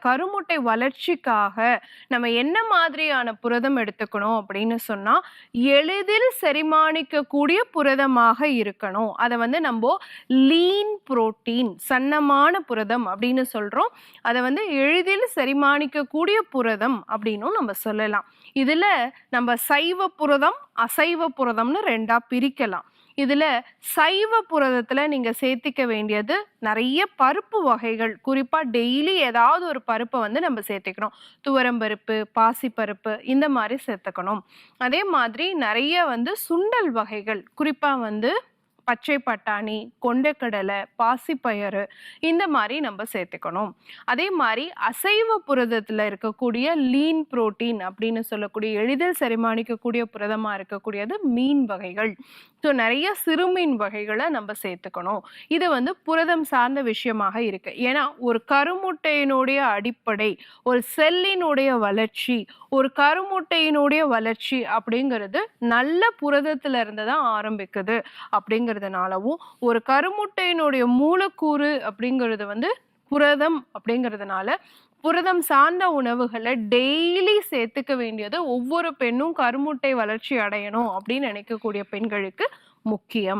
கருமுட்டை வளர்ச்சிக்காக நம்ம என்ன மாதிரியான புரதம் எடுத்துக்கணும் அப்படின்னு சொன்னா, எளிதில் செரிமானிக்கக்கூடிய புரதமாக இருக்கணும். அத வந்து நம்போ லீன் புரோட்டீன், சன்னமான புரதம் அப்படின்னு சொல்றோம். அத வந்து எளிதில் செரிமானிக்கக்கூடிய புரதம் அப்படின்னும் நம்ம சொல்லலாம். இதுல நம்ம சைவ புரதம், அசைவ புரதம்னு 2ஆ பிரிக்கலாம். இதுல சைவ புரதத்துல நீங்க சேர்த்திக்க வேண்டியது நிறைய பருப்பு வகைகள். குறிப்பா டெய்லி ஏதாவது ஒரு பருப்பை வந்து நம்ம சேர்த்துக்கணும். துவரம்பருப்பு, பாசிப்பருப்பு இந்த மாதிரி சேர்த்துக்கணும். அதே மாதிரி நிறைய வந்து சுண்டல் வகைகள், குறிப்பா வந்து பச்சை பட்டாணி, கொண்டைக்கடலை, பாசிப்பயறு இந்த மாதிரி நம்ம சேர்த்துக்கணும். அதே மாதிரி அசைவ புரதத்துல இருக்கக்கூடிய லீன் புரோட்டீன் அப்படின்னு சொல்லக்கூடிய எளிதில் செரிமானிக்கக்கூடிய புரதமா இருக்கக்கூடியது மீன் வகைகள். ஸோ நிறைய சிறுமீன் வகைகளை நம்ம சேர்த்துக்கணும். இது வந்து புரதம் சார்ந்த விஷயமாக இருக்கு. ஏன்னா ஒரு கருமுட்டையினுடைய அடிப்படை, ஒரு செல்லினுடைய வளர்ச்சி, ஒரு கருமுட்டையினுடைய வளர்ச்சி அப்படிங்கிறது நல்ல புரதத்துல இருந்து தான் ஆரம்பிக்குது. அப்படிங்கிறதுனாலவும் ஒரு கருமுட்டையினுடைய மூலக்கூறு அப்படிங்கிறது வந்து புரதம் அப்படிங்கிறதுனால புரதம் சார்ந்த உணவுகளை டெய்லி சேர்த்துக்க வேண்டியது ஒவ்வொரு பெண்ணும் கருமுட்டை வளர்ச்சி அடையணும் அப்படின்னு நினைக்கக்கூடிய பெண்களுக்கு முக்கியம்.